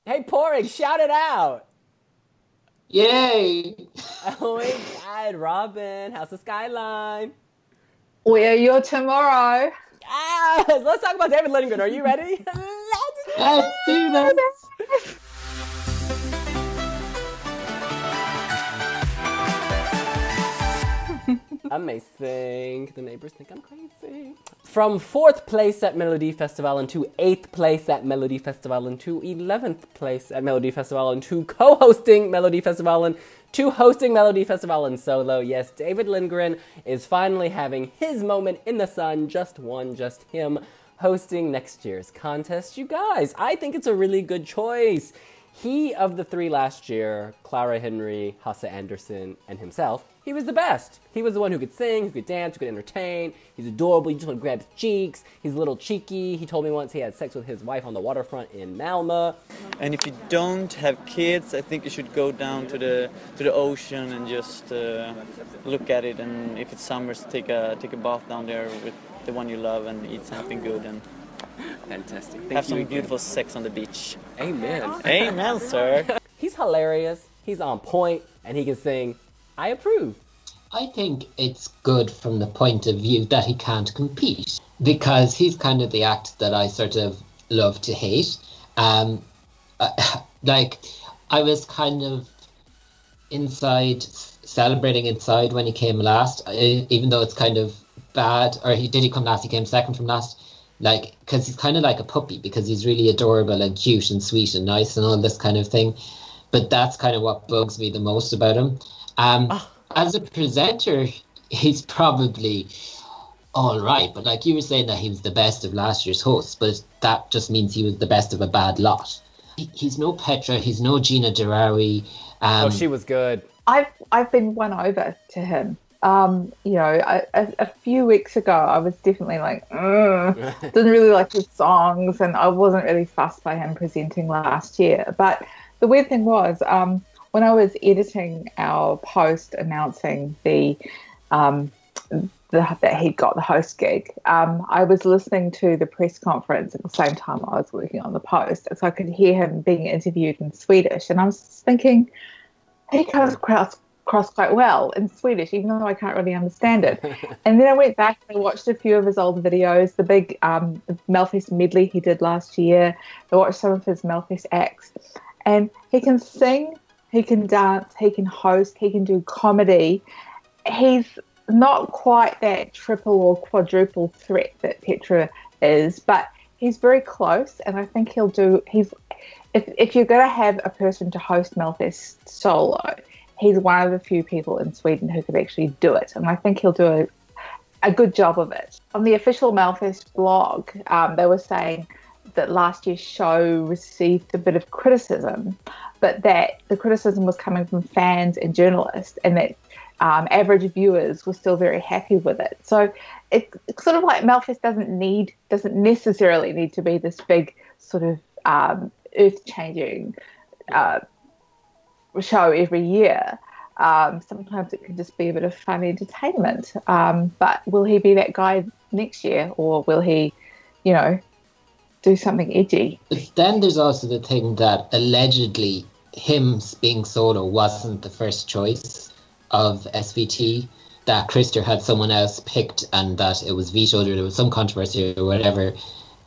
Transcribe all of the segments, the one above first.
Hey, Porrig, shout it out. Yay! Oh my God, Robin, how's the skyline? We're your tomorrow. Ah, let's talk about David Lindgren. Are you ready? Let's Let's do do this! this. Amazing. The neighbors think I'm crazy. From 4th place at Melodifestivalen to 8th place at Melodifestivalen to 11th place at Melodifestivalen to co-hosting Melodifestivalen to hosting Melodifestivalen solo. Yes, David Lindgren is finally having his moment in the sun. Just one, just him hosting next year's contest. You guys, I think it's a really good choice. He, of the three last year, Clara Henry, Hasse Anderson, and himself, he was the best. He was the one who could sing, who could dance, who could entertain. He's adorable. You just want to grab his cheeks. He's a little cheeky. He told me once he had sex with his wife on the waterfront in Malmö. And if you don't have kids, I think you should go down to the ocean and just look at it. And if it's summer, take a bath down there with the one you love and eat something good and Fantastic. have some beautiful sex on the beach. Amen. Amen, sir. He's hilarious. He's on point, and he can sing. I approve. I think it's good from the point of view that he can't compete because he's kind of the act that I sort of love to hate. Like, I was kind of celebrating inside when he came last, even though it's kind of bad. Or he come last, he came second from last. Like, because he's kind of like a puppy because he's really adorable and cute and sweet and nice and all this kind of thing. But that's kind of what bugs me the most about him. As a presenter, he's probably all right. But like you were saying that he was the best of last year's hosts, but that just means he was the best of a bad lot. He's no Petra, he's no Gina Dirawi. Oh, she was good. I've been won over to him. A few weeks ago, I was definitely like, didn't really like his songs, and I wasn't really fussed by him presenting last year. But the weird thing was, when I was editing our post announcing that he'd got the host gig, I was listening to the press conference at the same time I was working on the post, so I could hear him being interviewed in Swedish, and I was thinking, he comes across quite well in Swedish, even though I can't really understand it. And then I went back and I watched a few of his old videos, the big Melfest medley he did last year. I watched some of his Melfest acts, and he can sing, he can dance, he can host, he can do comedy. He's not quite that triple or quadruple threat that Petra is, but he's very close, and I think if you're going to have a person to host Melfest solo, he's one of the few people in Sweden who could actually do it, and I think he'll do a good job of it. On the official Melfest blog, they were saying that last year's show received a bit of criticism, but that the criticism was coming from fans and journalists, and that average viewers were still very happy with it. So it's sort of like Melfest doesn't necessarily need to be this big sort of earth-changing show every year. Sometimes it can just be a bit of fun entertainment. But will he be that guy next year, or will he, do something edgy? But then there's also the thing that allegedly him being solo wasn't the first choice of SVT, that Krister had someone else picked and that it was vetoed, or there was some controversy or whatever.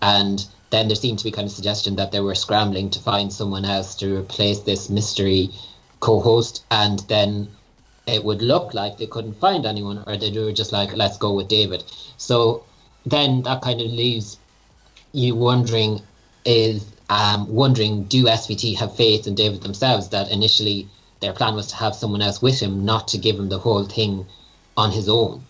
And then there seemed to be kind of suggestion that they were scrambling to find someone else to replace this mystery co-host, and then it would look like they couldn't find anyone, or they were just like, let's go with David. So then that kind of leaves you wondering, do SVT have faith in David themselves, that initially their plan was to have someone else with him, not to give him the whole thing on his own.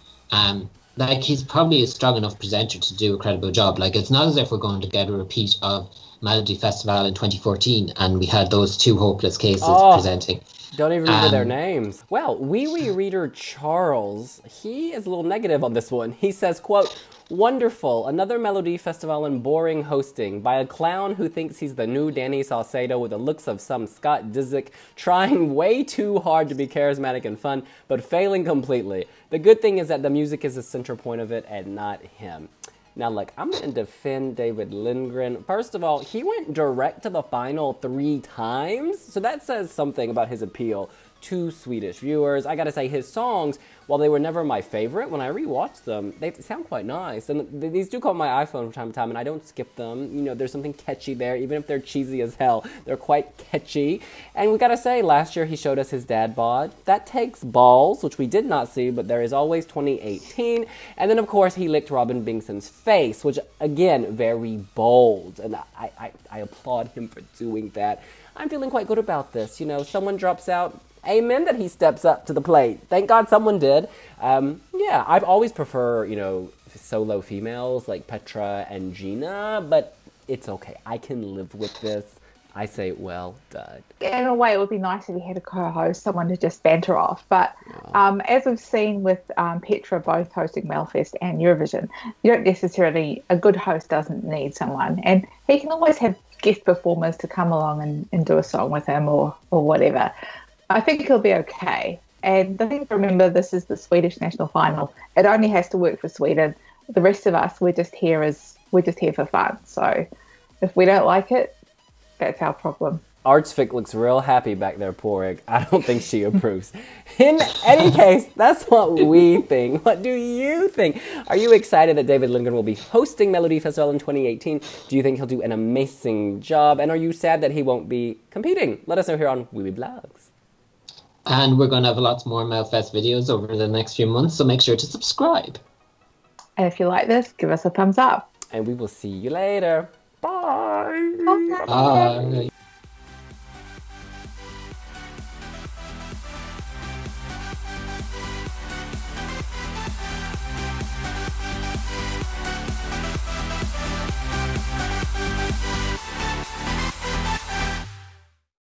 Like, he's probably a strong enough presenter to do a credible job. Like, it's not as if we're going to get a repeat of Melodifestivalen in 2014 and we had those two hopeless cases presenting. Don't even remember their names. Well, wee reader Charles, he is a little negative on this one. He says, quote, "Wonderful, another Melodifestivalen boring hosting by a clown who thinks he's the new Danny Saucedo with the looks of some Scott Disick, trying way too hard to be charismatic and fun, but failing completely. The good thing is that the music is the center point of it and not him." Now, look, I'm going to defend David Lindgren. First of all, he went direct to the final 3 times, so that says something about his appeal to Swedish viewers. I gotta say, his songs, while they were never my favorite, when I rewatch them, they sound quite nice. And these do come on my iPhone from time to time, and I don't skip them. You know, there's something catchy there, even if they're cheesy as hell. They're quite catchy. And we gotta say, last year he showed us his dad bod. That takes balls, which we did not see, but there is always 2018. And then, of course, he licked Robin Bingson's face, which, again, very bold. And I applaud him for doing that. I'm feeling quite good about this. You know, someone drops out. Amen that he steps up to the plate. Thank God someone did. Yeah, I've always preferred, you know, solo females like Petra and Gina, but it's okay. I can live with this. I say, well done. In a way, it would be nice if he had a co-host, someone to just banter off. But as we've seen with Petra both hosting Melfest and Eurovision, you don't necessarily, a good host doesn't need someone. And he can always have guest performers to come along and do a song with him or whatever. I think he'll be okay. And the thing to remember, this is the Swedish national final. It only has to work for Sweden. The rest of us, we're just here for fun. So if we don't like it, that's our problem. Artsvik looks real happy back there pouring. I don't think she approves. In any case, that's what we think. What do you think? Are you excited that David Lindgren will be hosting Melodifestivalen in 2018? Do you think he'll do an amazing job? And are you sad that he won't be competing? Let us know here on wiwibloggs. And we're going to have lots more Melfest videos over the next few months, so make sure to subscribe. And if you like this, give us a thumbs up. And we will see you later. Bye. Bye. Bye.